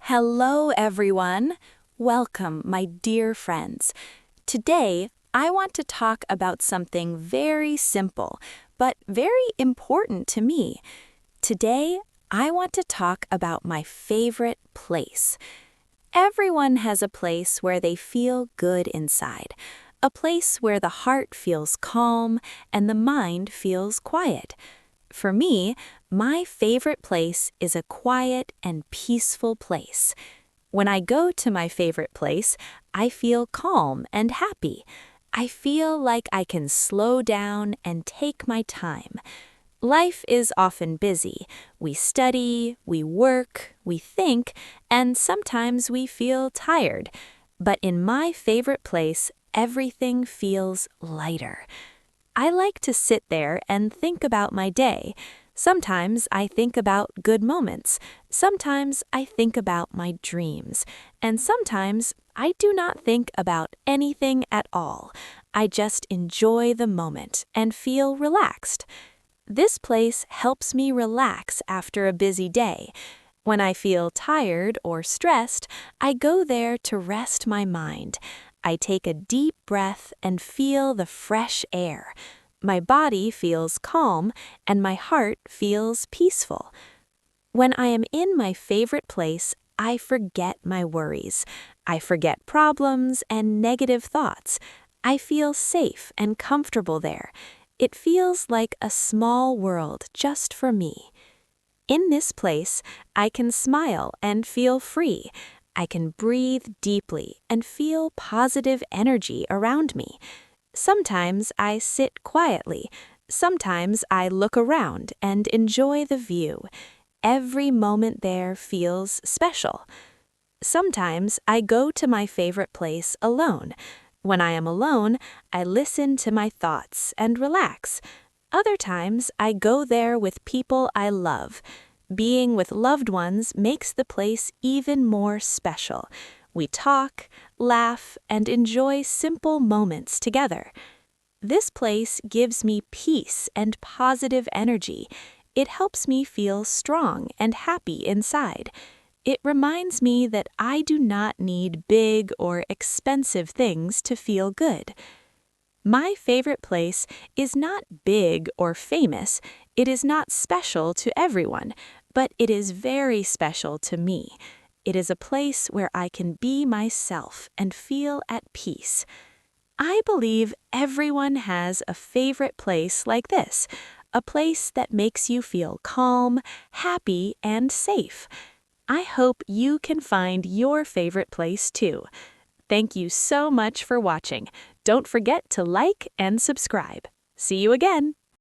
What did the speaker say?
Hello, everyone. Welcome, my dear friends. Today, I want to talk about something very simple, but very important to me. Today, I want to talk about my favorite place. Everyone has a place where they feel good inside, a place where the heart feels calm and the mind feels quiet. For me, my favorite place is a quiet and peaceful place. When I go to my favorite place, I feel calm and happy. I feel like I can slow down and take my time. Life is often busy. We study, we work, we think, and sometimes we feel tired. But in my favorite place, everything feels lighter. I like to sit there and think about my day. Sometimes I think about good moments. Sometimes I think about my dreams. And sometimes I do not think about anything at all. I just enjoy the moment and feel relaxed. This place helps me relax after a busy day. When I feel tired or stressed, I go there to rest my mind. I take a deep breath and feel the fresh air. My body feels calm and my heart feels peaceful. When I am in my favorite place, I forget my worries. I forget problems and negative thoughts. I feel safe and comfortable there. It feels like a small world just for me. In this place, I can smile and feel free. I can breathe deeply and feel positive energy around me. Sometimes I sit quietly. Sometimes I look around and enjoy the view. Every moment there feels special. Sometimes I go to my favorite place alone. When I am alone, I listen to my thoughts and relax. Other times, I go there with people I love. Being with loved ones makes the place even more special. We talk, laugh, and enjoy simple moments together. This place gives me peace and positive energy. It helps me feel strong and happy inside. It reminds me that I do not need big or expensive things to feel good. My favorite place is not big or famous. It is not special to everyone, but it is very special to me. It is a place where I can be myself and feel at peace. I believe everyone has a favorite place like this, a place that makes you feel calm, happy, and safe. I hope you can find your favorite place too. Thank you so much for watching. Don't forget to like and subscribe. See you again!